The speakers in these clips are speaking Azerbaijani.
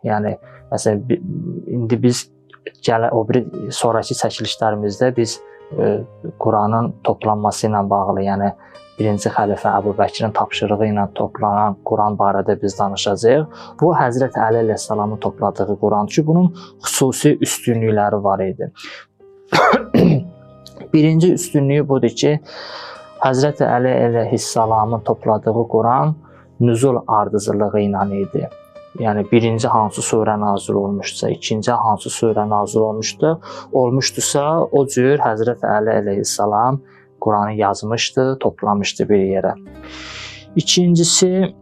Yəni məsələn indi biz o biri sonrakı çəkilişlərimizdə biz Quranın toplanması ilə bağlı, yəni birinci xəlifə Əbu Bəkirin tapşırığı ilə toplanan Quran barədə biz danışacağıq. Bu Həzrət Əli əleyhissalamın topladığı Qurandır ki, bunun xüsusi üstünlükləri var idi. Birinci üstünlüyü budur ki, Həzrət Əli əleyhissalamın topladığı Quran nüzul ardıcılığı ilə idi. Yəni birinci hansı surə nazil olmuşsa, ikinci hansı surə nazil olmuşdusa, o cür Həzrət Əli əleyhissalam Quranı yazmışdı, toplamışdı bir yerə. İkincisi,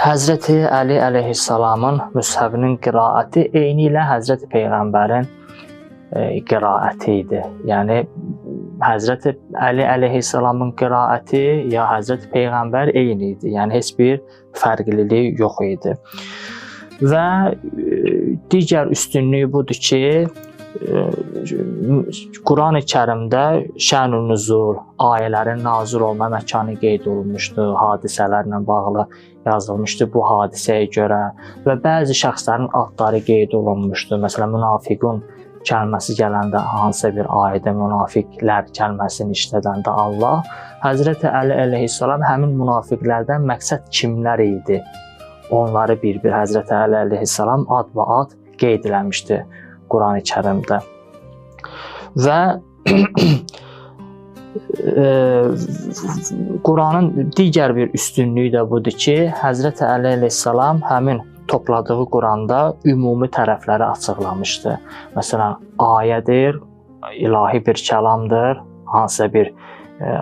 Həzrət Əli əleyhissalamın müshəfinin qiraəti eyni ilə Həzrət Peyğəmbərin qiraəti idi. Yəni Həzrət Əli əleyhissalamın qiraəti ya Həzrət Peyğəmbər eyni idi. Yəni heç bir fərqlilik yox idi. Və digər üstünlüyü budur ki, Quran-ı Kərimdə şən-ü nüzul, ayələrin nazil olma məkanı qeyd olunmuşdu, hadisələrlə bağlı yazılmışdı bu hadisəyə görə və bəzi şəxslərin adları qeyd olunmuşdu. Məsələn, münafiqun kəlməsi gələndə hansısa bir ayədə münafiqlər kəlməsini işlədəndə Allah, Həzrət Əli əleyhissalam həmin münafiqlərdən məqsəd kimlər idi? Onları bir-bir Həzrət Əli əleyhissalam ad qeyd eləmişdi Quran-ı Kərimdə. Və Quranın digər bir üstünlüyü də budur ki, Həzrət Əli əleyhissalam həmin topladığı Quranda ümumi tərəfləri açıqlamışdı. Məsələn, ayədir, ilahi bir kəlamdır, hansısa bir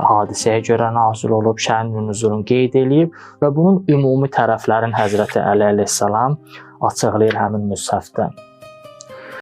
hadisəyə görə nazil olub, şən-ü nüzulunu qeyd edib və bunun ümumi tərəflərini Həzrət Əli əleyhissalam açıqlayır həmin müshəfdə.